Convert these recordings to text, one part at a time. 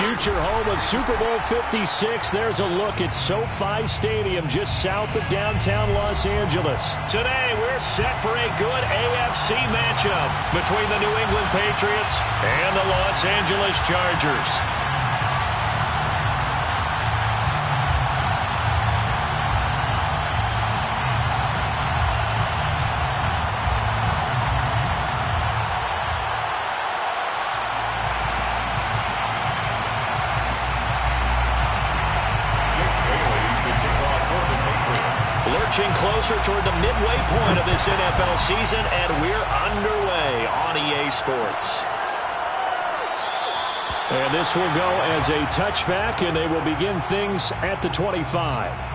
future home of Super Bowl 56. There's a look at SoFi Stadium just south of downtown Los Angeles. Today, we're set for a good AFC matchup between the New England Patriots and the Los Angeles Chargers. Closer toward the midway point of this NFL season, and we're underway on EA Sports. And this will go as a touchback, and they will begin things at the 25.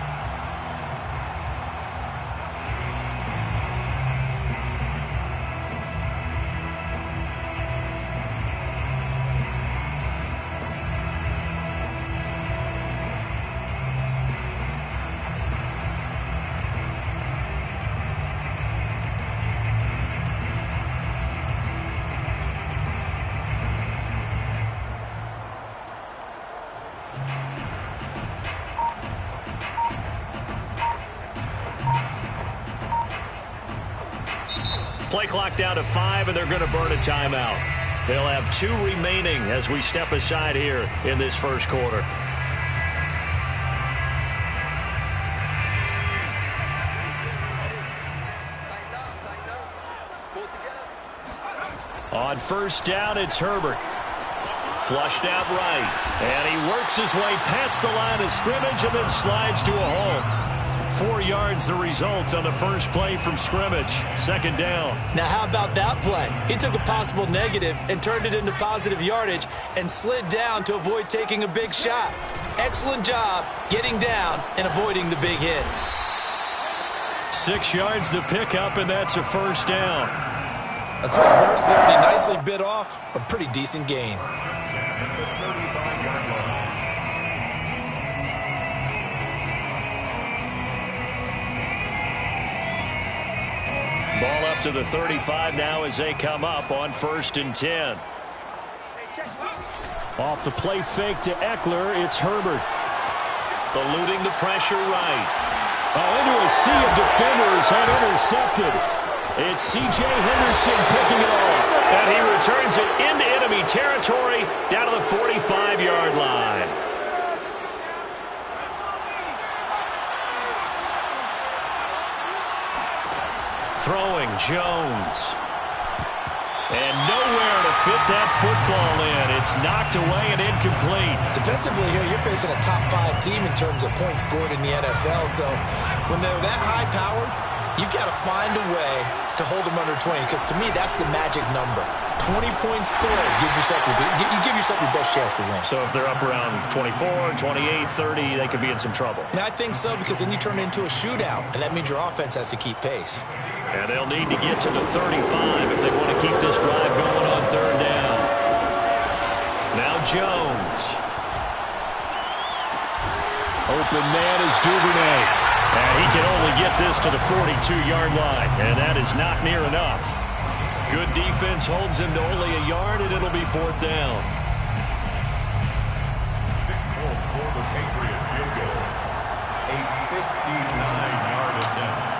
Play clock down to 5, and they're going to burn a timeout. They'll have 2 remaining as we step aside here in this first quarter. On first down, it's Herbert. Flushed out right. And he works his way past the line of scrimmage and then slides to a hole. 4 yards the result on the first play from scrimmage. Second down. Now how about that play? He took a possible negative and turned it into positive yardage and slid down to avoid taking a big shot. Excellent job getting down and avoiding the big hit. 6 yards the pickup, and that's a first down. A quick burst there, and he nicely bit off a pretty decent gain. Ball up to the 35 now as they come up on 1st and 10. Off the play fake to Eckler, it's Herbert. Eluding the pressure right. Into a sea of defenders and intercepted. It's C.J. Henderson picking it off. And he returns it into enemy territory down to the 45-yard line. Throwing Jones. And nowhere to fit that football in. It's knocked away and incomplete. Defensively here, you're facing a top 5 team in terms of points scored in the NFL. So when they're that high-powered, you've got to find a way to hold them under 20. Because to me, that's the magic number. 20 points scored gives yourself you give yourself your best chance to win. So if they're up around 24, 28, 30, they could be in some trouble. Yeah, I think so, because then you turn it into a shootout, and that means your offense has to keep pace. And they'll need to get to the 35 if they want to keep this drive going on 3rd down. Now Jones. Open man is Duvernay. And he can only get this to the 42-yard line. And that is not near enough. Good defense holds him to only a yard, and it'll be 4th down. For the Patriot field goal. A 59-yard attempt.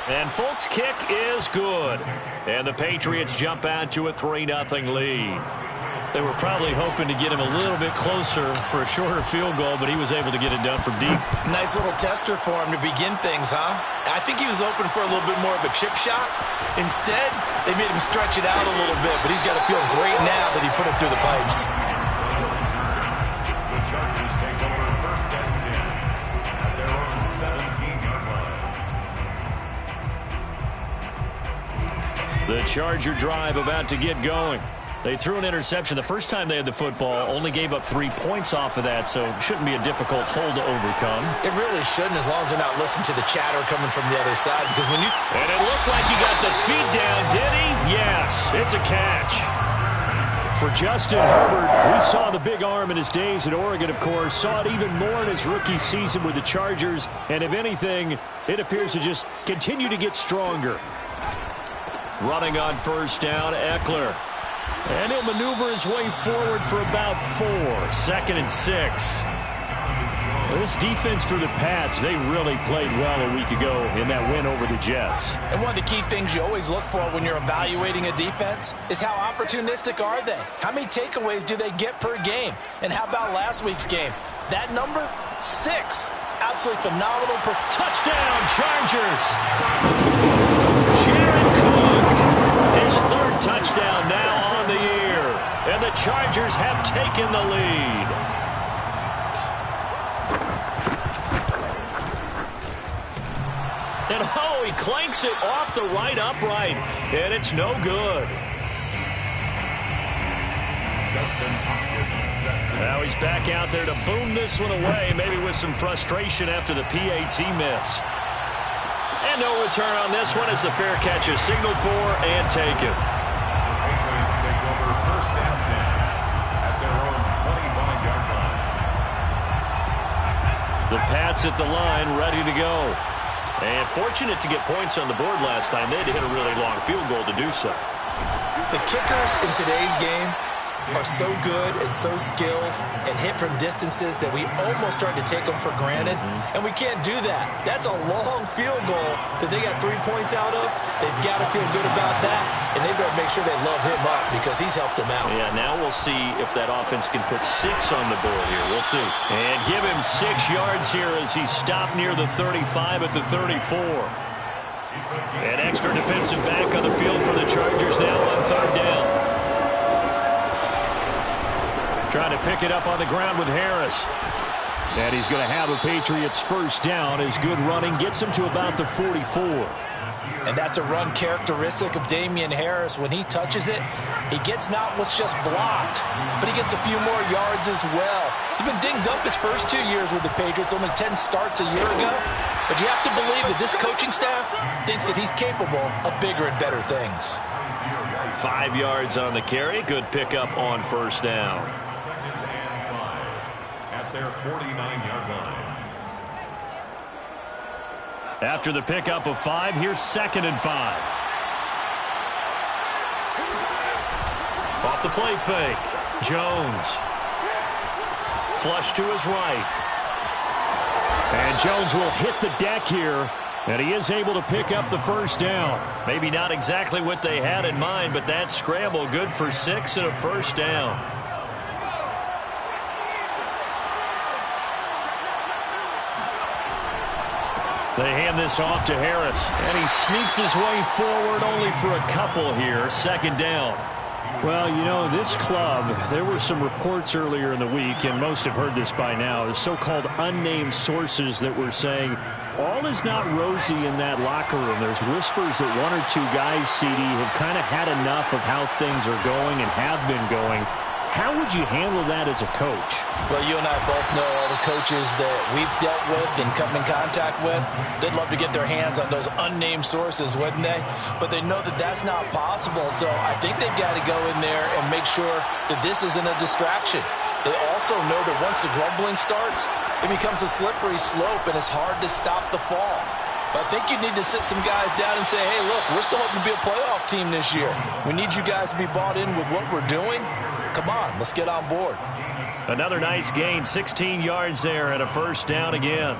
And Folk's kick is good. And the Patriots jump out to a 3-0 lead. They were probably hoping to get him a little bit closer for a shorter field goal, but he was able to get it done from deep. Nice little tester for him to begin things, huh? I think he was open for a little bit more of a chip shot. Instead, they made him stretch it out a little bit, but he's got to feel great now that he put it through the pipes. The Chargers take over 1st and 10 at their own 17-yard line. The Charger drive about to get going. They threw an interception the first time they had the football, only gave up 3 points off of that, so it shouldn't be a difficult hole to overcome. It really shouldn't, as long as they're not listening to the chatter coming from the other side. Because when you... And it looked like he got the feet down, did he? Yes, it's a catch. For Justin Herbert, we saw the big arm in his days at Oregon, of course. Saw it even more in his rookie season with the Chargers. And if anything, it appears to just continue to get stronger. Running on 1st down, Eckler. And he'll maneuver his way forward for about 4. 2nd and 6. This defense for the Pats, they really played well a week ago in that win over the Jets. And one of the key things you always look for when you're evaluating a defense is how opportunistic are they? How many takeaways do they get per game? And how about last week's game? That number, 6. Absolutely phenomenal. Touchdown, Chargers! Jared Cook, his 3rd touchdown now on the year. And the Chargers have taken the lead. And oh, he clanks it off the right upright. And it's no good. Now he's back out there to boom this one away, maybe with some frustration after the PAT miss. And no return on this one as the fair catch is signaled for and taken. Patriots take over 1st and 10 at their own 25-yard line. The Pats at the line, ready to go. And fortunate to get points on the board last time. They had to hit a really long field goal to do so. The kickers in today's game are so good and so skilled and hit from distances that we almost start to take them for granted. And we can't do that. That's a long field goal that they got 3 points out of. They've got to feel good about that, and they better make sure they love him up because he's helped them out. Yeah, now we'll see if that offense can put 6 on the board here. We'll see. And give him 6 yards here as he stopped near the 35 at the 34. An extra defensive back on the field for the Chargers now on 3rd down. Trying to pick it up on the ground with Harris. And he's going to have a Patriots 1st down as good running gets him to about the 44. And that's a run characteristic of Damian Harris. When he touches it, he gets not what's just blocked, but he gets a few more yards as well. He's been dinged up his first 2 years with the Patriots, only 10 starts a year ago. But you have to believe that this coaching staff thinks that he's capable of bigger and better things. 5 yards on the carry. Good pickup on 1st down. 2nd and 5 at their 49-yard line. After the pickup of 5, here's 2nd and 5. Off the play fake. Jones. Flush to his right. And Jones will hit the deck here. And he is able to pick up the 1st down. Maybe not exactly what they had in mind, but that scramble good for 6 and a 1st down. They hand this off to Harris. And he sneaks his way forward only for a couple here. 2nd down. Well, you know, this club, there were some reports earlier in the week, and most have heard this by now, so-called unnamed sources that were saying all is not rosy in that locker room. There's whispers that 1 or 2 guys, CD, have kind of had enough of how things are going and have been going. How would you handle that as a coach? Well, you and I both know all the coaches that we've dealt with and come in contact with. They'd love to get their hands on those unnamed sources, wouldn't they? But they know that that's not possible, so I think they've got to go in there and make sure that this isn't a distraction. They also know that once the grumbling starts, it becomes a slippery slope, and it's hard to stop the fall. But I think you need to sit some guys down and say, hey, look, we're still hoping to be a playoff team this year. We need you guys to be bought in with what we're doing. Come on, let's get on board. Another nice gain, 16 yards there and a 1st down again.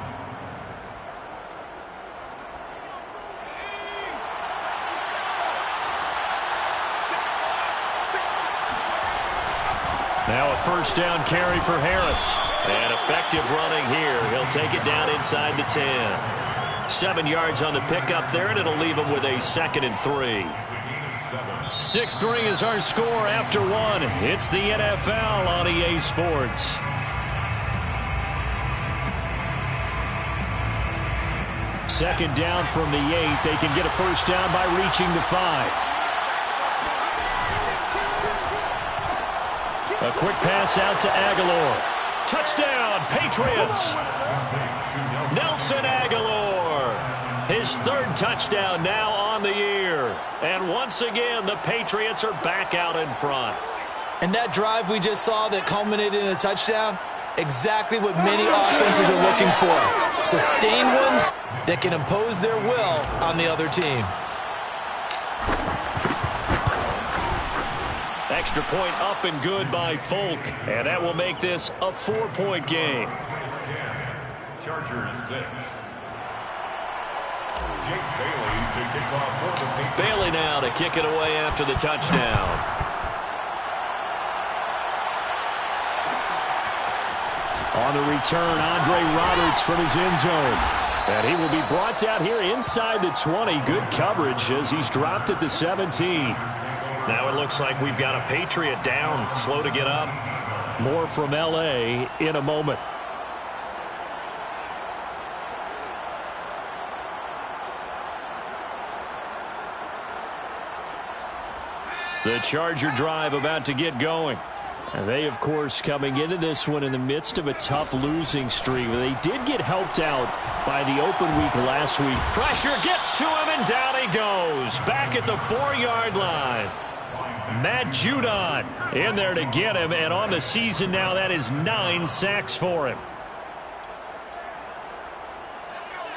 Now a 1st down carry for Harris. And effective running here. He'll take it down inside the 10. 7 yards on the pickup there, and it'll leave him with a 2nd and 3. 6-3 is our score after 1. It's the NFL on EA Sports. Second down from the 8. They can get a 1st down by reaching the 5. A quick pass out to Aguilar. Touchdown, Patriots. Nelson Aguilar. His 3rd touchdown now on the year. And once again, the Patriots are back out in front. And that drive we just saw that culminated in a touchdown, exactly what many offenses are looking for. Sustained ones that can impose their will on the other team. Extra point up and good by Folk. And that will make this a 4-point game. Chargers 6. Jake Bailey to kick off for the Patriots. Bailey now to kick it away after the touchdown. On the return, Andre Roberts from his end zone. And he will be brought down here inside the 20. Good coverage as he's dropped at the 17. Now it looks like we've got a Patriot down, slow to get up. More from L.A. in a moment. The Charger drive about to get going. And they, of course, coming into this one in the midst of a tough losing streak. They did get helped out by the open week last week. Pressure gets to him, and down he goes. Back at the 4-yard line. Matt Judon in there to get him. And on the season now, that is 9 sacks for him.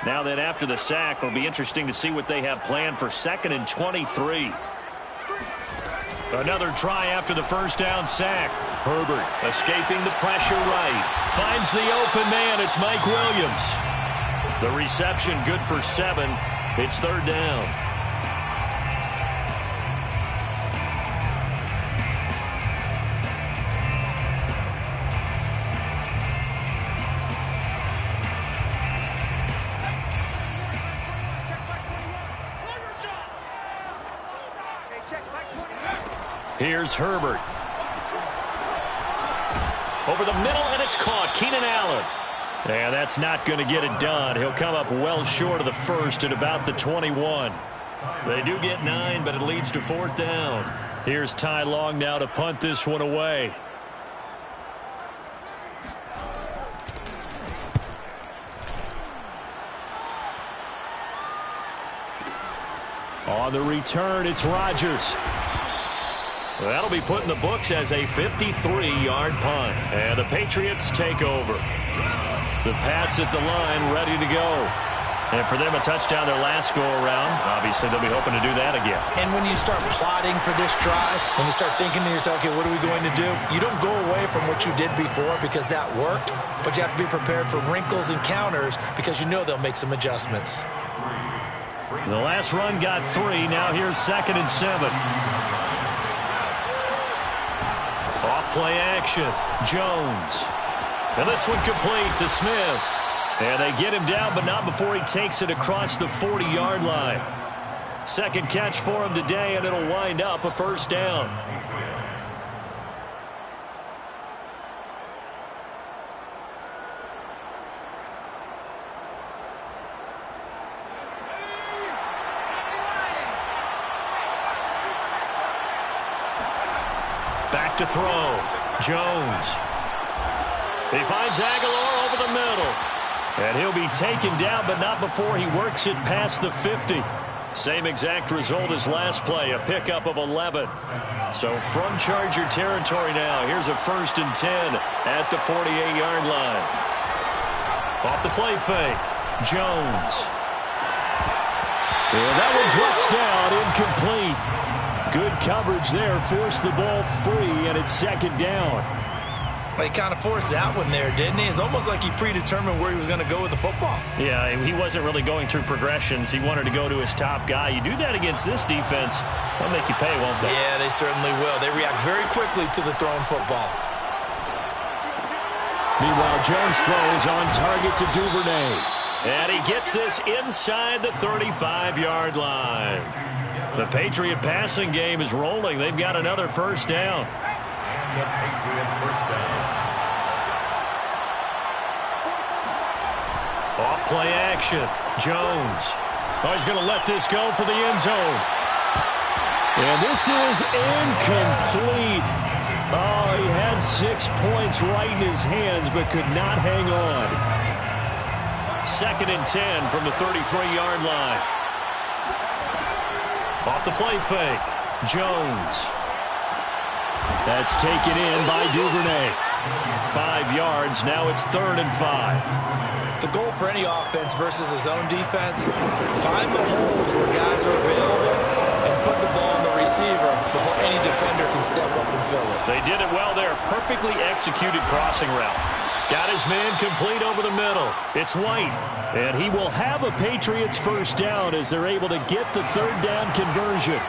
Now then, after the sack, it'll be interesting to see what they have planned for 2nd and 23. Another try after the first down sack. Herbert escaping the pressure right. Finds the open man. It's Mike Williams. The reception good for 7. It's 3rd down. Here's Herbert. Over the middle, and it's caught. Keenan Allen. And that's not going to get it done. He'll come up well short of the first at about the 21. They do get 9, but it leads to 4th down. Here's Ty Long now to punt this one away. On the return, it's Rodgers. That'll be put in the books as a 53-yard punt. And the Patriots take over. The Pats at the line ready to go. And for them, a touchdown their last go-around. Obviously, they'll be hoping to do that again. And when you start plotting for this drive, when you start thinking to yourself, okay, what are we going to do? You don't go away from what you did before because that worked, but you have to be prepared for wrinkles and counters because you know they'll make some adjustments. The last run got 3. Now here's 2nd and 7. Off play action. Jones. And this one complete to Smith. And they get him down, but not before he takes it across the 40-yard line. Second catch for him today, and it'll wind up a 1st down. Back to throw. Jones. He finds Aguilar over the middle. And he'll be taken down, but not before he works it past the 50. Same exact result as last play, a pickup of 11. So from Charger territory now, here's a 1st and 10 at the 48-yard line. Off the play fake. Jones. And that one drops down, incomplete. Good coverage there, forced the ball free, and it's 2nd down. He kind of forced that one there, didn't he? It's almost like he predetermined where he was going to go with the football. Yeah, he wasn't really going through progressions. He wanted to go to his top guy. You do that against this defense, they'll make you pay, won't they? Yeah, they certainly will. They react very quickly to the thrown football. Meanwhile, Jones throws on target to Duvernay. And he gets this inside the 35-yard line. The Patriot passing game is rolling. They've got another 1st down. And the Patriots 1st down. Off play action. Jones. Oh, he's going to let this go for the end zone. And this is incomplete. Oh, he had 6 points right in his hands, but could not hang on. 2nd and 10 from the 33-yard line. Off the play fake. Jones. That's taken in by Duvernay. 5 yards. Now it's 3rd and 5. The goal for any offense versus his own defense, find the holes where guys are available and put the ball on the receiver before any defender can step up and fill it. They did it well there. Perfectly executed crossing route. Got his man complete over the middle. It's White. And he will have a Patriots first down as they're able to get the third down conversion.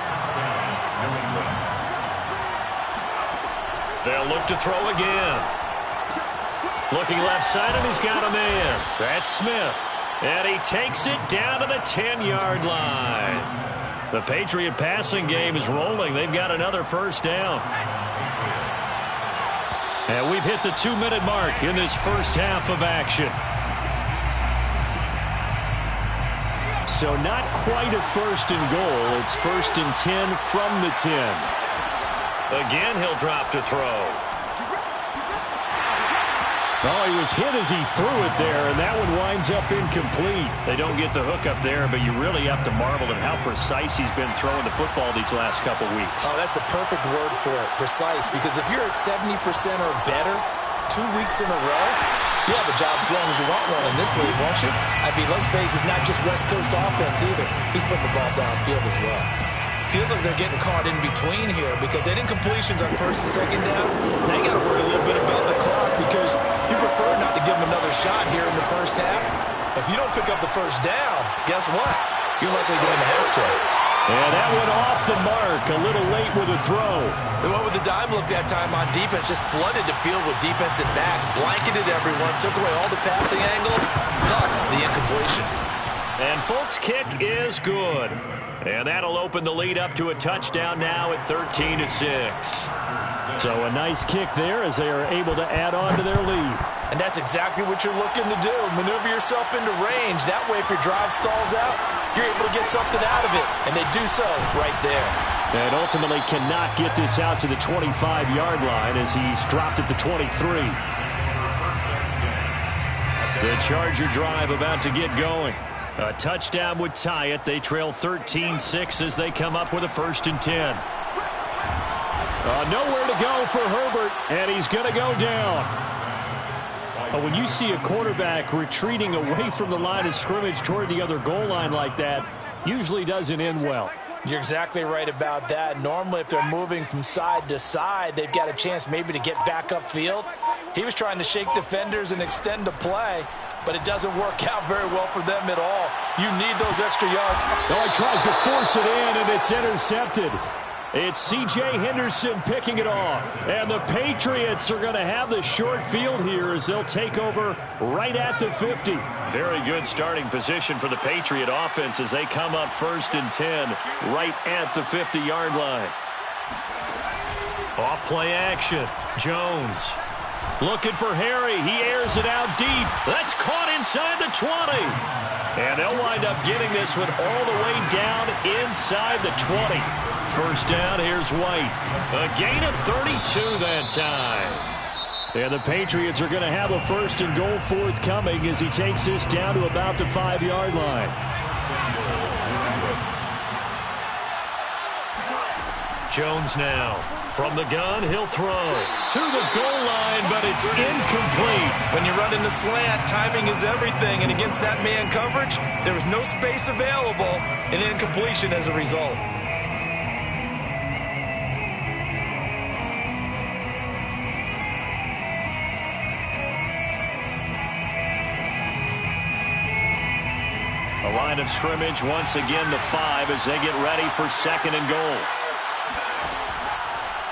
They'll look to throw again. Looking left side, and he's got a man. That's Smith. And he takes it down to the 10-yard line. The Patriot passing game is rolling. They've got another first down. And we've hit the 2-minute mark in this first half of action. So not quite a first and goal. It's first and 10 from the 10. Again, he'll drop to throw. Oh, he was hit as he threw it there, and that one winds up incomplete. They don't get the hook up there, but you really have to marvel at how precise he's been throwing the football these last couple weeks. Oh, that's the perfect word for it, precise, because if you're at 70% or better 2 weeks in a row, you have a job as long as you want one in this league, won't you? I mean, let's face it, it's not just West Coast offense either. He's putting the ball downfield as well. Feels like they're getting caught in between here because they didn't incompletions on first and second down. Now you got to worry a little bit about the clock because you prefer not to give them another shot here in the first half. If you don't pick up the first down, guess what? You're likely going to have to. And that went off the mark a little late with a throw. They went with the dime look that time on defense, just flooded the field with defensive backs, blanketed everyone, took away all the passing angles, thus the incompletion. And Folk's kick is good. And that'll open the lead up to a touchdown now at 13-6. So a nice kick there as they are able to add on to their lead. And that's exactly what you're looking to do. Maneuver yourself into range. That way, if your drive stalls out, you're able to get something out of it. And they do so right there. And ultimately cannot get this out to the 25-yard line as he's dropped at the 23. The Charger drive about to get going. A touchdown would tie it. They trail 13-6 as they come up with a first and 10. Nowhere to go for Herbert, and he's going to go down. When you see a quarterback retreating away from the line of scrimmage toward the other goal line like that, usually doesn't end well. You're exactly right about that. Normally, if they're moving from side to side, they've got a chance maybe to get back upfield. He was trying to shake defenders and extend the play, but it doesn't work out very well for them at all. You need those extra yards. Oh, he tries to force it in, and it's intercepted. It's C.J. Henderson picking it off. And the Patriots are going to have the short field here as they'll take over right at the 50. Very good starting position for the Patriot offense as they come up first and 10 right at the 50-yard line. Off play action. Jones looking for Harry. He airs it out deep. That's caught inside the 20. And they'll wind up getting this one all the way down inside the 20. First down, here's White. A gain of 32 that time. And the Patriots are going to have a first and goal forthcoming as he takes this down to about the 5-yard line. Jones now. From the gun, he'll throw to the goal line, but it's incomplete. When you run in the slant, timing is everything. And against that man coverage, there was no space available, and incompletion as a result. A line of scrimmage, once again the 5 as they get ready for second and goal.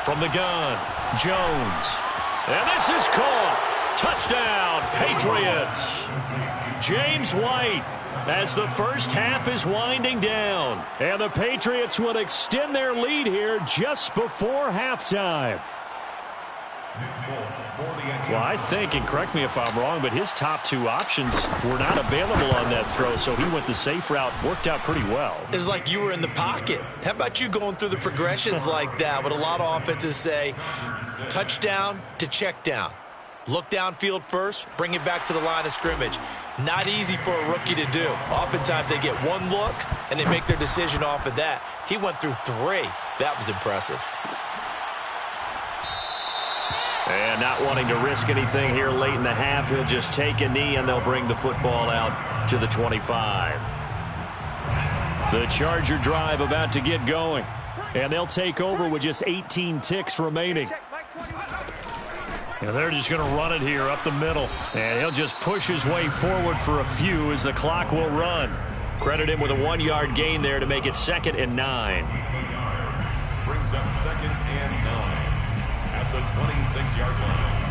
From the gun, Jones. And this is caught. Touchdown, Patriots. James White as the first half is winding down. And the Patriots will extend their lead here just before halftime. Well, I think, and correct me if I'm wrong, but his top two options were not available on that throw, so he went the safe route. Worked out pretty well. It was like you were in the pocket. How about you going through the progressions like that? What a lot of offenses say, touchdown to check down. Look downfield first, bring it back to the line of scrimmage. Not easy for a rookie to do. Oftentimes they get one look, and they make their decision off of that. He went through 3. That was impressive. And not wanting to risk anything here late in the half, he'll just take a knee, and they'll bring the football out to the 25. The Charger drive about to get going. And they'll take over with just 18 ticks remaining. And they're just going to run it here up the middle. And he'll just push his way forward for a few as the clock will run. Credit him with a 1-yard gain there to make it 2nd and 9. Brings up 2nd and 9 at the 26-yard line.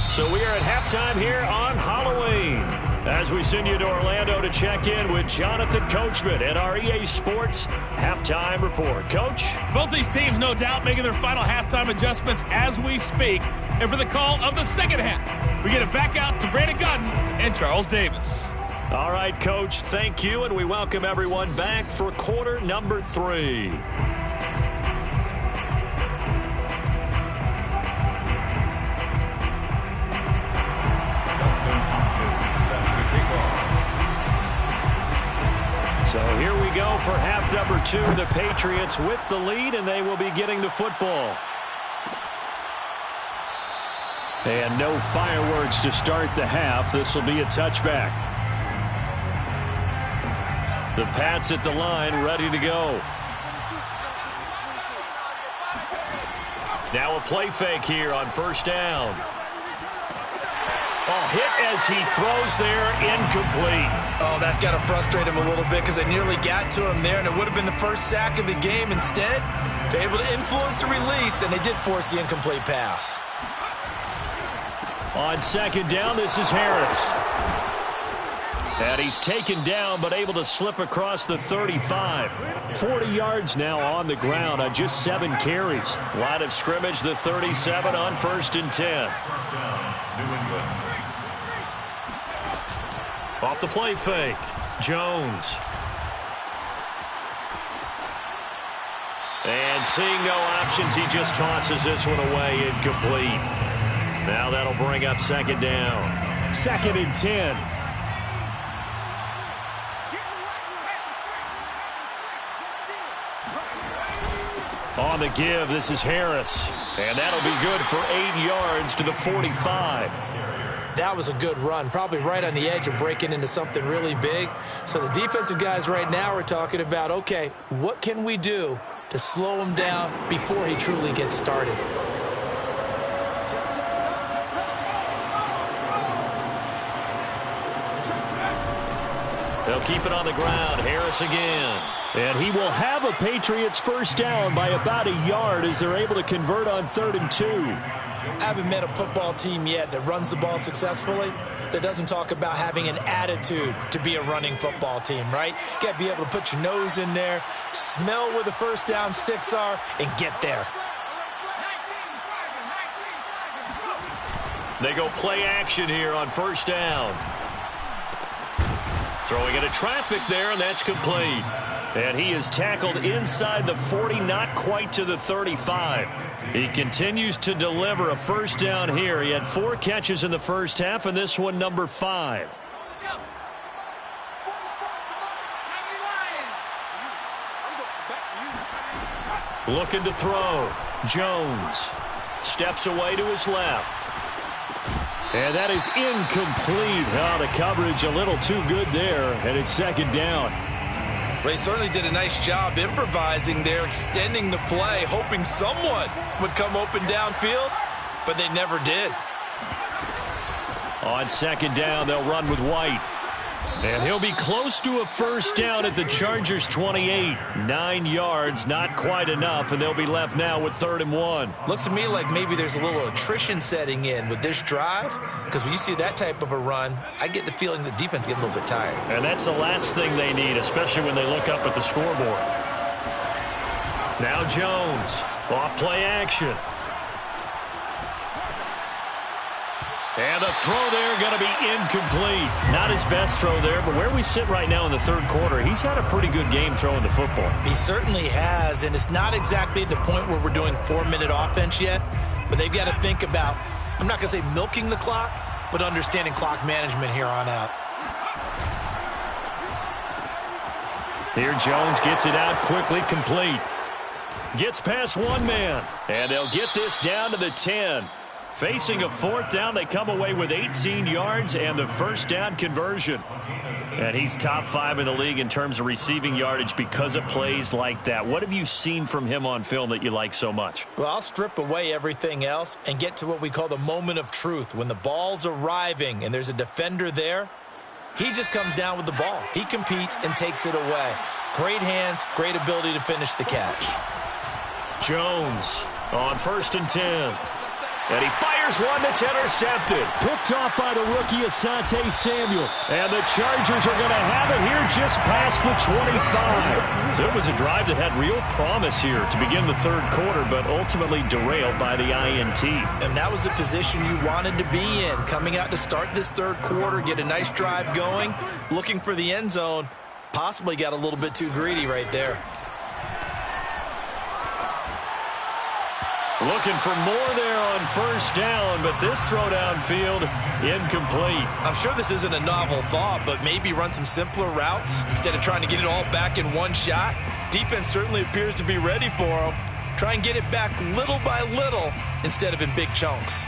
So we are at halftime here on Halloween as we send you to Orlando to check in with Jonathan Coachman at our EA Sports Halftime Report. Coach? Both these teams, no doubt, making their final halftime adjustments as we speak. And for the call of the second half, we get it back out to Brandon Gaudin and Charles Davis. All right, Coach, thank you, and we welcome everyone back for quarter number 3. So here we go for half number 2. The Patriots with the lead, and they will be getting the football. And no fireworks to start the half. This will be a touchback. The Pats at the line, ready to go. Now a play fake here on first down. Oh, hit as he throws there, incomplete. Oh, that's got to frustrate him a little bit because they nearly got to him there, and it would have been the first sack of the game. Instead, they're able to influence the release, and they did force the incomplete pass. On second down, this is Harris. And he's taken down, but able to slip across the 35. 40 yards now on the ground on just 7 carries. Line of scrimmage, the 37 on 1st and 10. Off the play fake, Jones. And seeing no options, he just tosses this one away, incomplete. Now that'll bring up second down. 2nd and 10. On the give, this is Harris. And that'll be good for 8 yards to the 45. That was a good run, probably right on the edge of breaking into something really big. So the defensive guys right now are talking about, okay, what can we do to slow him down before he truly gets started? They'll keep it on the ground. Harris again. And he will have a Patriots first down by about a yard as they're able to convert on 3rd and 2. I haven't met a football team yet that runs the ball successfully that doesn't talk about having an attitude to be a running football team, right? You got to be able to put your nose in there, smell where the first down sticks are, and get there. They go play action here on first down. Throwing into traffic there, and that's complete. And he is tackled inside the 40, not quite to the 35. He continues to deliver a first down here. He had 4 catches in the first half, and this one number 5. Looking to throw. Jones steps away to his left. And that is incomplete. Oh, the coverage a little too good there, and it's second down. Well, he certainly did a nice job improvising there, extending the play, hoping someone would come open downfield, but they never did. On second down, they'll run with White. And he'll be close to a first down at the Chargers' 28. 9 yards, not quite enough, and they'll be left now with 3rd and 1. Looks to me like maybe there's a little attrition setting in with this drive, because when you see that type of a run, I get the feeling the defense getting a little bit tired. And that's the last thing they need, especially when they look up at the scoreboard. Now Jones, off play action. And the throw there going to be incomplete. Not his best throw there, but where we sit right now in the 3rd quarter, he's had a pretty good game throwing the football. He certainly has, and it's not exactly at the point where we're doing 4-minute offense yet, but they've got to think about, I'm not going to say milking the clock, but understanding clock management here on out. Here Jones gets it out quickly, complete. Gets past one man, and they'll get this down to the 10. Facing a 4th down, they come away with 18 yards and the first down conversion. And he's top 5 in the league in terms of receiving yardage because of plays like that. What have you seen from him on film that you like so much? Well, I'll strip away everything else and get to what we call the moment of truth. When the ball's arriving and there's a defender there, he just comes down with the ball. He competes and takes it away. Great hands, great ability to finish the catch. Jones on 1st and 10. And he fires one that's intercepted. Picked off by the rookie Asante Samuel. And the Chargers are going to have it here just past the 25. So it was a drive that had real promise here to begin the third quarter, but ultimately derailed by the INT. And that was the position you wanted to be in. Coming out to start this third quarter, get a nice drive going, looking for the end zone. Possibly got a little bit too greedy right there. Looking for more there on 1st down, but this throw downfield incomplete. I'm sure this isn't a novel thought, but maybe run some simpler routes instead of trying to get it all back in one shot. Defense certainly appears to be ready for him. Try and get it back little by little instead of in big chunks.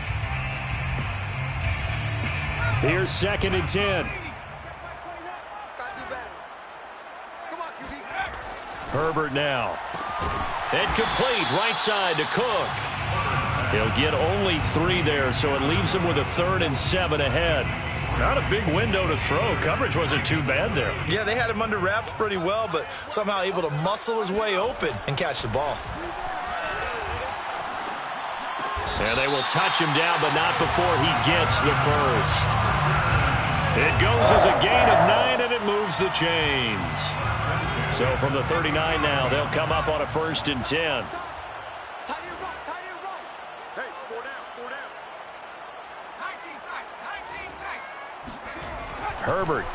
Here's 2nd and 10. Herbert now. Incomplete, right side to Cook. He'll get only 3 there, so it leaves him with a 3rd and 7 ahead. Not a big window to throw. Coverage wasn't too bad there. Yeah, they had him under wraps pretty well, but somehow able to muscle his way open and catch the ball. And they will touch him down, but not before he gets the first. It goes as a gain of 9, and it moves the chains. So from the 39 now, they'll come up on a 1st and 10. Herbert.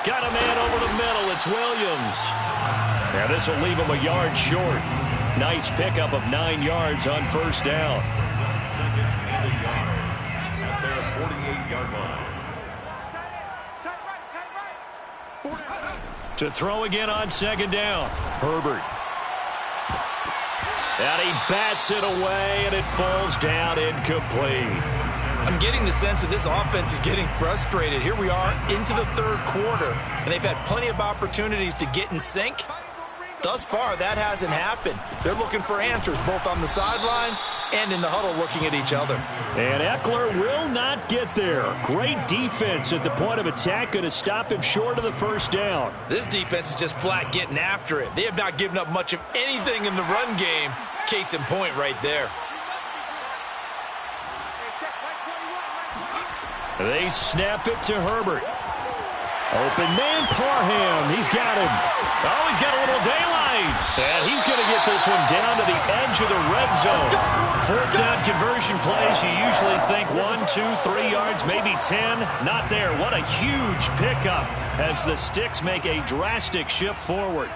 Got a man over the middle. It's Williams. Now this will leave him a yard short. Nice pickup of 9 yards on 1st down. Second and a yard at their 48-yard line. To throw again on 2nd down. Herbert. And he bats it away, and it falls down incomplete. I'm getting the sense that this offense is getting frustrated. Here we are into the third quarter, and they've had plenty of opportunities to get in sync. Thus far, that hasn't happened. They're looking for answers, both on the sidelines and in the huddle looking at each other. And Eckler will not get there. Great defense at the point of attack, going to stop him short of the 1st down. This defense is just flat getting after it. They have not given up much of anything in the run game. Case in point right there. They snap it to Herbert. Open man, Parham. He's got him. Oh, he's got a little daylight. And he's going to get this one down to the edge of the red zone. 4th down conversion plays, you usually think 1, 2, 3 yards, maybe 10. Not there. What a huge pickup as the Sticks make a drastic shift forward.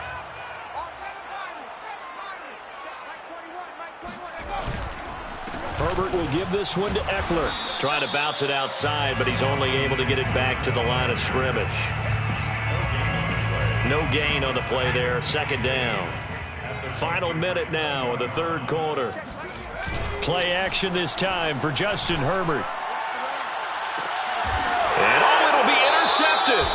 Herbert will give this one to Eckler. Trying to bounce it outside, but he's only able to get it back to the line of scrimmage. No gain on the play there. 2nd down. Final minute now of the third quarter. Play action this time for Justin Herbert. And it'll be intercepted.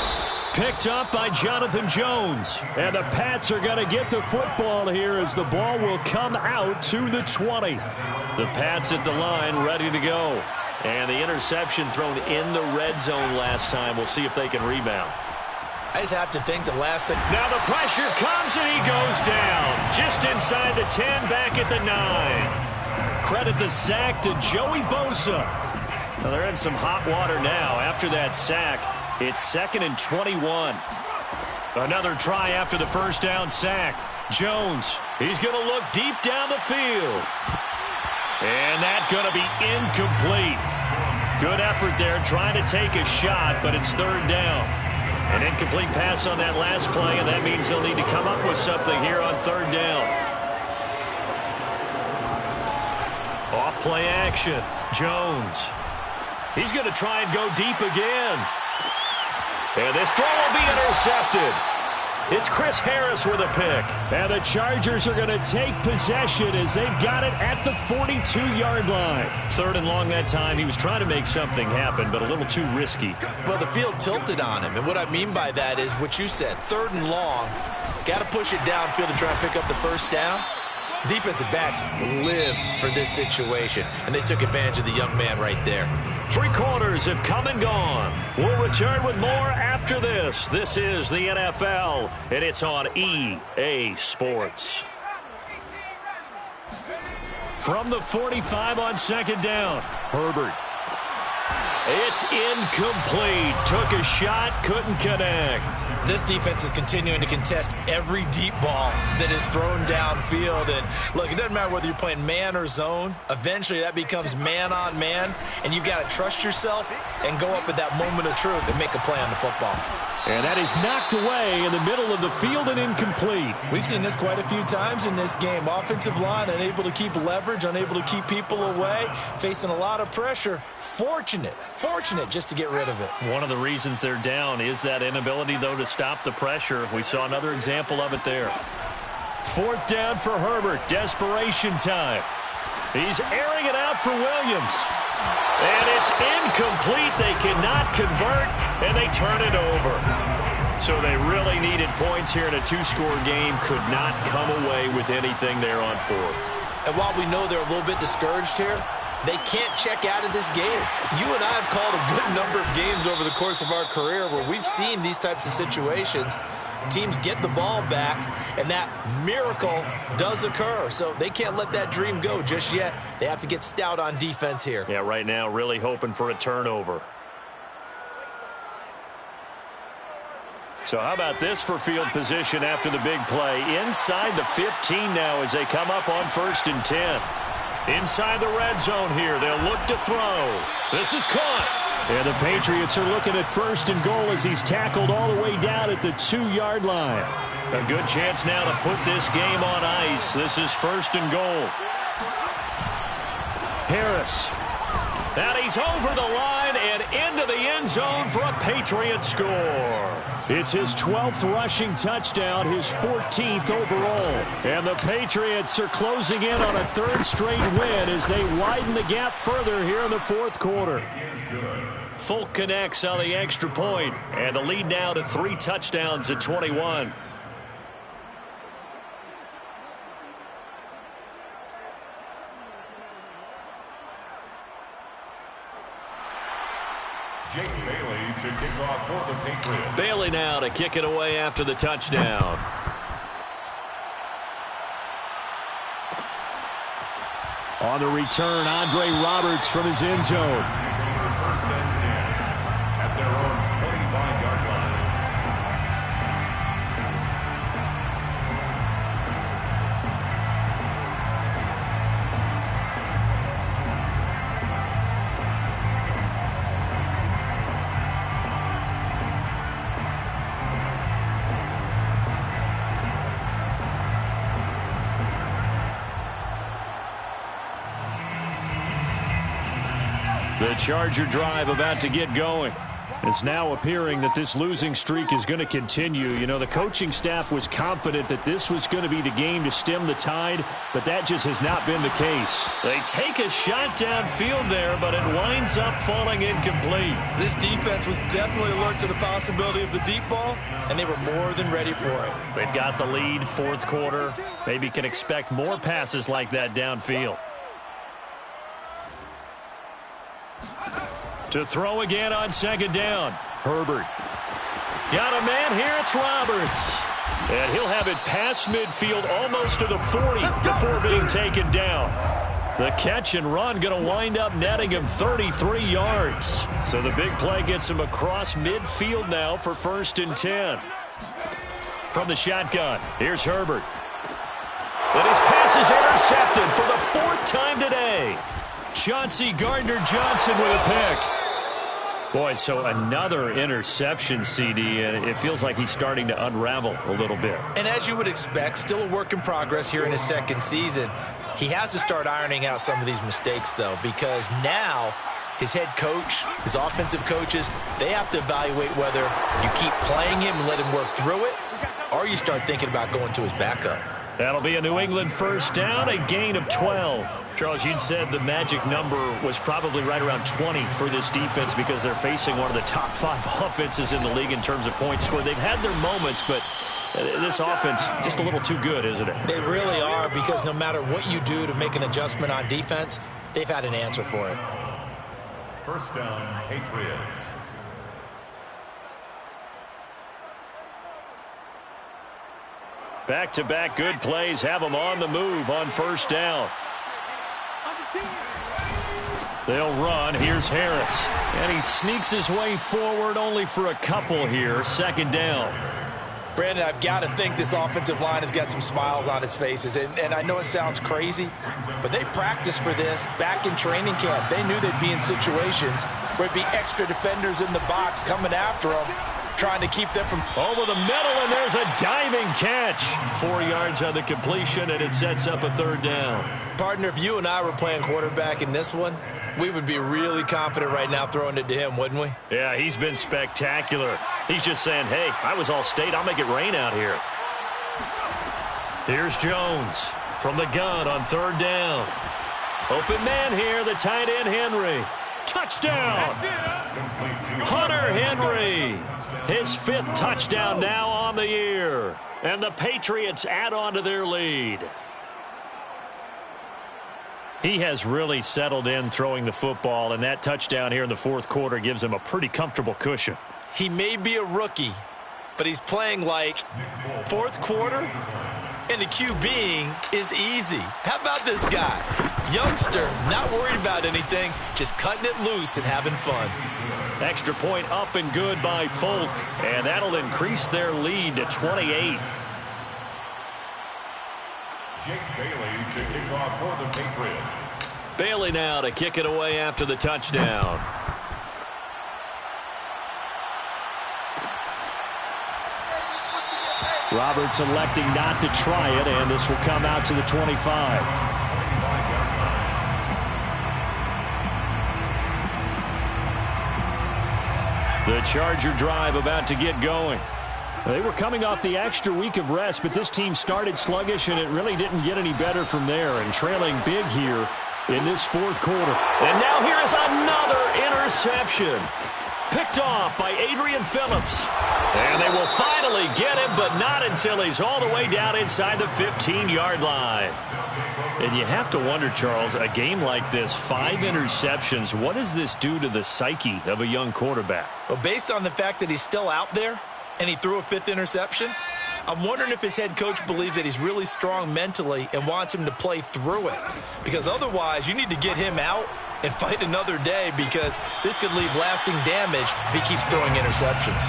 Picked up by Jonathan Jones. And the Pats are going to get the football here as the ball will come out to the 20. The Pats at the line ready to go. And the interception thrown in the red zone last time. We'll see if they can rebound. I just have to think the last thing. Now the pressure comes and he goes down. Just inside the 10, back at the 9. Credit the sack to Joey Bosa. Now they're in some hot water now after that sack. It's 2nd and 21. Another try after the 1st down sack. Jones, he's going to look deep down the field. And that's going to be incomplete. Good effort there trying to take a shot, but it's 3rd down. An incomplete pass on that last play, and that means they'll need to come up with something here on 3rd down. Off play action. Jones. He's going to try and go deep again. And this throw will be intercepted. It's Chris Harris with a pick. And the Chargers are going to take possession as they've got it at the 42-yard line. 3rd and long that time. He was trying to make something happen, but a little too risky. Well, the field tilted on him, and what I mean by that is what you said, 3rd and long. Got to push it downfield to try and pick up the first down. Defensive backs live for this situation, and they took advantage of the young man right there. 3 quarters have come and gone. We'll return with more after this. This is the NFL, and it's on EA Sports. From the 45 on 2nd down, Herbert. It's incomplete. Took a shot, couldn't connect. This defense is continuing to contest every deep ball that is thrown downfield. And look, it doesn't matter whether you're playing man or zone. Eventually that becomes man on man, and you've got to trust yourself and go up at that moment of truth and make a play on the football. And that is knocked away in the middle of the field and incomplete. We've seen this quite a few times in this game. Offensive line unable to keep leverage, unable to keep people away, facing a lot of pressure. Fortunate just to get rid of it. One of the reasons they're down is that inability, though, to stop the pressure. We saw another example of it there. 4th down for Herbert. Desperation time. He's airing it out for Williams. And it's incomplete. They cannot convert, and they turn it over. So they really needed points here in a 2-score game. Could not come away with anything there on 4th. And while we know they're a little bit discouraged here, they can't check out of this game. You and I have called a good number of games over the course of our career where we've seen these types of situations. Teams get the ball back, and that miracle does occur. So they can't let that dream go just yet. They have to get stout on defense here. Yeah, right now really hoping for a turnover. So how about this for field position after the big play? Inside the 15 now as they come up on 1st and 10. Inside the red zone here. They'll look to throw. This is caught. And the Patriots are looking at 1st and goal as he's tackled all the way down at the 2-yard line. A good chance now to put this game on ice. This is 1st and goal. Harris. And he's over the line and into the end zone for a Patriot score. It's his 12th rushing touchdown, his 14th overall. And the Patriots are closing in on a 3rd straight win as they widen the gap further here in the 4th quarter. Folk connects on the extra point, and the lead now to 3 touchdowns at 21. Jake Bailey to kick off for the Patriots. Bailey now to kick it away after the touchdown. On the return, Andre Roberts from his end zone. 1st and 10 at their own 25-yard line. The Charger drive about to get going. It's now appearing that this losing streak is going to continue. You know, the coaching staff was confident that this was going to be the game to stem the tide, but that just has not been the case. They take a shot downfield there, but it winds up falling incomplete. This defense was definitely alert to the possibility of the deep ball, and they were more than ready for it. They've got the lead, 4th quarter. Maybe can expect more passes like that downfield. To throw again on 2nd down. Herbert. Got a man here. It's Roberts. And he'll have it past midfield almost to the 40 before being taken down. The catch and run going to wind up netting him 33 yards. So the big play gets him across midfield now for 1st and 10. From the shotgun, here's Herbert. And his pass is intercepted for the 4th time today. Chauncey Gardner-Johnson with a pick. Boy, so another interception, CD, and it feels like he's starting to unravel a little bit. And as you would expect, still a work in progress here in his 2nd season. He has to start ironing out some of these mistakes, though, because now his head coach, his offensive coaches, they have to evaluate whether you keep playing him and let him work through it, or you start thinking about going to his backup. That'll be a New England first down, a gain of 12. Charles, you'd said the magic number was probably right around 20 for this defense because they're facing one of the top 5 offenses in the league in terms of points scored. They've had their moments, but this offense just a little too good, isn't it? They really are, because no matter what you do to make an adjustment on defense, they've had an answer for it. First down, Patriots. Back-to-back good plays have them on the move on first down. They'll run. Here's Harris. And he sneaks his way forward only for a couple here. Second down. Brandon, I've got to think this offensive line has got some smiles on its faces. And I know it sounds crazy, but they practiced for this back in training camp. They knew they'd be in situations where it'd be extra defenders in the box coming after them, trying to keep them from over the middle, and there's a diving catch. 4 yards on the completion, and it sets up a third down. Partner, if you and I were playing quarterback in this one, we would be really confident right now throwing it to him, wouldn't we? Yeah, he's been spectacular. He's just saying, hey, I was All-State. I'll make it rain out here. Here's Jones from the gun on third down. Open man here, the tight end Henry. Touchdown! Hunter Henry. His 5th touchdown now on the year. And the Patriots add on to their lead. He has really settled in throwing the football, and that touchdown here in the fourth quarter gives him a pretty comfortable cushion. He may be a rookie, but he's playing like fourth quarter, and the QBing is easy. How about this guy? Youngster, not worried about anything, just cutting it loose and having fun. Extra point up and good by Folk, and that'll increase their lead to 28. Jake Bailey to kick off for the Patriots. Bailey now to kick it away after the touchdown. Roberts electing not to try it, and this will come out to the 25. The Charger drive about to get going. They were coming off the extra week of rest, but this team started sluggish, and it really didn't get any better from there, and trailing big here in this fourth quarter. And now here is another interception. Picked off by Adrian Phillips. And they will finally get him, but not until he's all the way down inside the 15-yard line. And you have to wonder, Charles, a game like this, 5 interceptions, what does this do to the psyche of a young quarterback? Well, based on the fact that he's still out there and he threw a 5th interception, I'm wondering if his head coach believes that he's really strong mentally and wants him to play through it. Because otherwise, you need to get him out and fight another day, because this could leave lasting damage if he keeps throwing interceptions.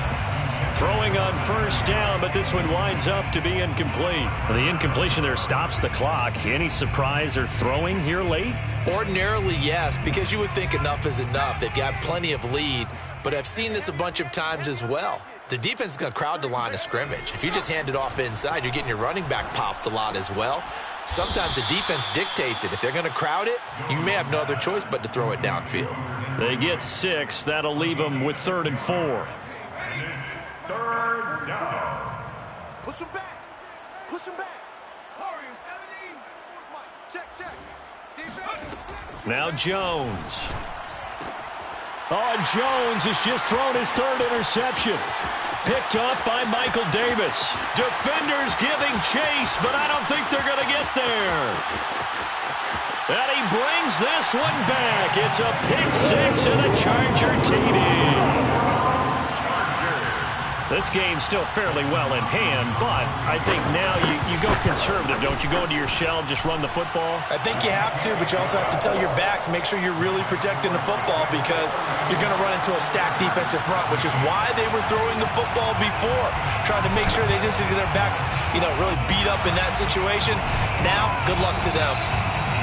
Throwing on first down, but this one winds up to be incomplete. The incompletion there stops the clock. Any surprise they're throwing here late? Ordinarily, yes, because you would think enough is enough. They've got plenty of lead, but I've seen this a bunch of times as well. The defense is going to crowd the line of scrimmage. If you just hand it off inside, you're getting your running back popped a lot as well. Sometimes the defense dictates it. If they're going to crowd it, you may have no other choice but to throw it downfield. They get 6. That'll leave them with 3rd and 4. Third down. Push him back. Push him back. Warrior 70. Check. Defense. Now Jones. Oh, and Jones has just thrown his 3rd interception. Picked up by Michael Davis. Defenders giving chase, but I don't think they're going to get there. And he brings this one back. It's a pick 6 and a Charger TD. This game's still fairly well in hand, but I think now you go conservative, don't you? Go into your shell, just run the football? I think you have to, but you also have to tell your backs, make sure you're really protecting the football, because you're going to run into a stacked defensive front, which is why they were throwing the football before, trying to make sure they just get their backs, really beat up in that situation. Now, good luck to them.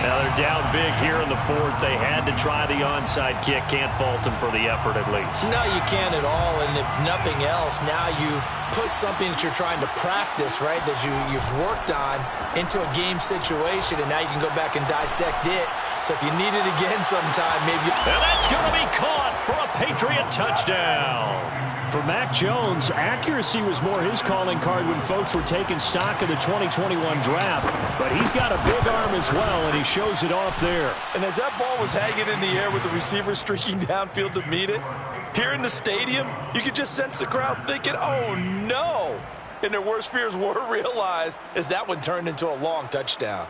Now they're down big here in the fourth. They had to try the onside kick. Can't fault them for the effort at least. No, you can't at all. And if nothing else, now you've put something that you're trying to practice, right, that you've worked on into a game situation, and now you can go back and dissect it. So if you need it again sometime, maybe. And that's going to be caught for a Patriot touchdown. For Mac Jones, accuracy was more his calling card when folks were taking stock of the 2021 draft. But he's got a big arm as well, and he shows it off there. And as that ball was hanging in the air with the receiver streaking downfield to meet it, here in the stadium, you could just sense the crowd thinking, oh, no. And their worst fears were realized as that one turned into a long touchdown.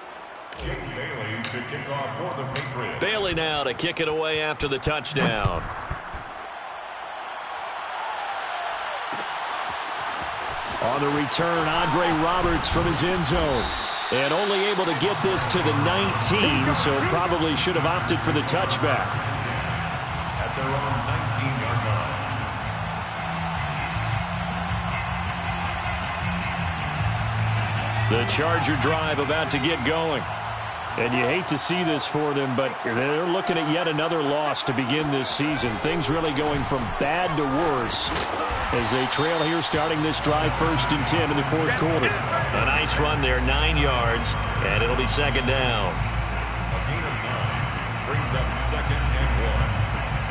Jake Bailey to kick off for the Patriots. Bailey now to kick it away after the touchdown. On the return, Andre Roberts from his end zone. And only able to get this to the 19, so probably should have opted for the touchback. At their own 19-yard line. The Charger drive about to get going. And you hate to see this for them, but they're looking at yet another loss to begin this season. Things really going from bad to worse as they trail here starting this drive 1st and 10 in the fourth quarter. A nice run there, 9 yards, and it'll be second down. A gain of 9 brings up 2nd and 1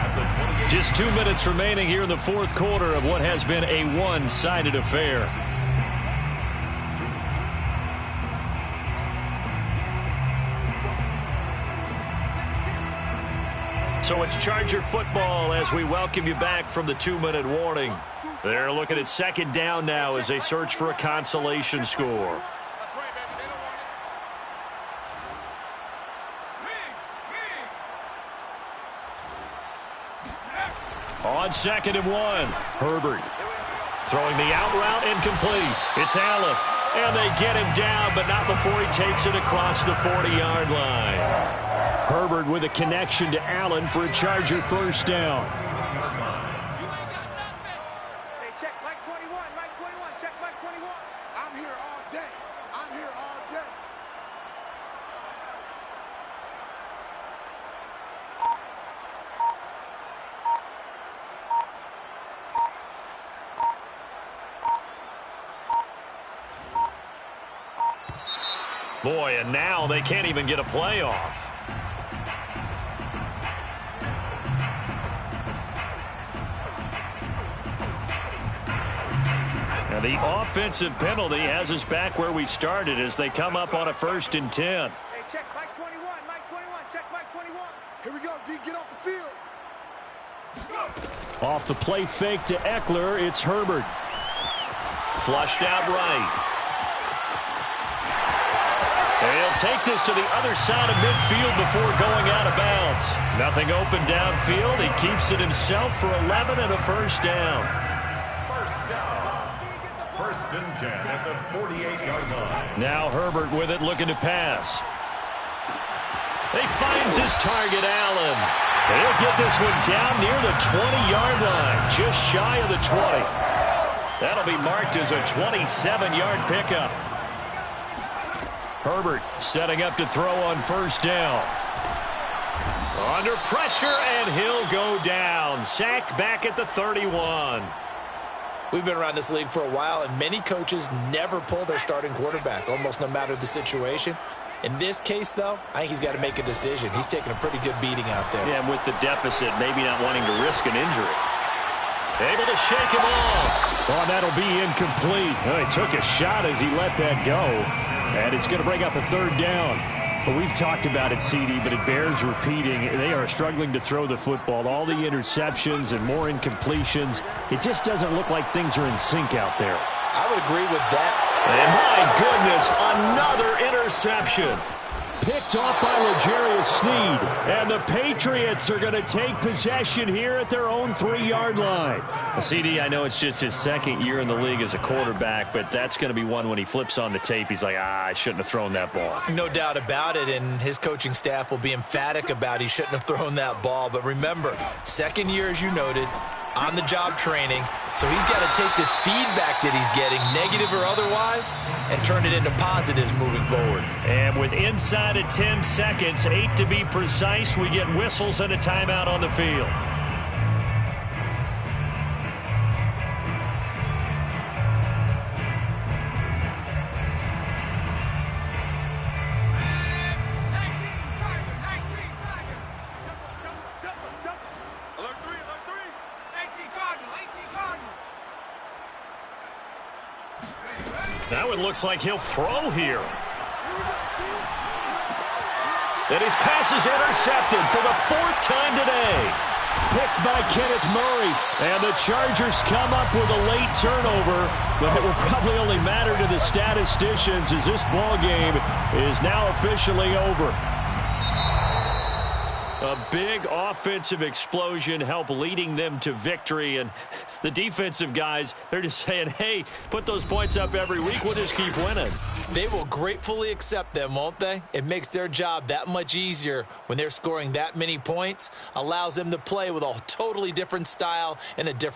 at the 28. Just 2 minutes remaining here in the fourth quarter of what has been a one-sided affair. So it's Charger football as we welcome you back from the 2-minute warning. They're looking at second down now as they search for a consolation score. That's right, baby. They don't want it. On 2nd and 1, Herbert throwing the out route incomplete. It's Allen, and they get him down, but not before he takes it across the 40-yard line. Herbert with a connection to Allen for a Charger first down. Hey, check Mike 21. Mike 21. Check Mike 21. I'm here all day. I'm here all day. Boy, and now they can't even get a playoff. And the offensive penalty has us back where we started as they come up on a 1st and 10. Hey, check Mike 21. Mike 21. Check Mike 21. Here we go, D. Get off the field. Off the play fake to Eckler, it's Herbert. Flushed out right. He'll take this to the other side of midfield before going out of bounds. Nothing open downfield. He keeps it himself for 11 and a first down. First down. 1st and 10 at the 48-yard line. Now Herbert with it, looking to pass. He finds his target, Allen. He'll get this one down near the 20-yard line, just shy of the 20. That'll be marked as a 27-yard pickup. Herbert setting up to throw on first down. Under pressure, and he'll go down. Sacked back at the 31. We've been around this league for a while, and many coaches never pull their starting quarterback, almost no matter the situation. In this case, though, I think he's got to make a decision. He's taking a pretty good beating out there. Yeah, and with the deficit, maybe not wanting to risk an injury. Able to shake him off. Oh, that'll be incomplete. Oh, he took a shot as he let that go. And it's going to bring up a 3rd down. But we've talked about it, CD, but it bears repeating. They are struggling to throw the football. All the interceptions and more incompletions. It just doesn't look like things are in sync out there. I would agree with that. And my goodness, another interception. Picked off by L'Jarius Sneed. And the Patriots are going to take possession here at their own 3-yard line. CD, I know it's just his 2nd year in the league as a quarterback, but that's going to be one when he flips on the tape. He's like, I shouldn't have thrown that ball. No doubt about it, and his coaching staff will be emphatic about he shouldn't have thrown that ball. But remember, 2nd year, as you noted, on-the-job training. So he's got to take this feedback that he's getting, negative or otherwise, and turn it into positives moving forward. And with inside of 10 seconds, 8 to be precise, we get whistles and a timeout on the field. Now it looks like he'll throw here. And his pass is intercepted for the 4th time today. Picked by Kenneth Murray. And the Chargers come up with a late turnover, but it will probably only matter to the statisticians as this ball game is now officially over. A big offensive explosion helped leading them to victory, and the defensive guys, they're just saying, hey, put those points up every week, we'll just keep winning. They will gratefully accept them, won't they? It makes their job that much easier when they're scoring that many points, allows them to play with a totally different style and a different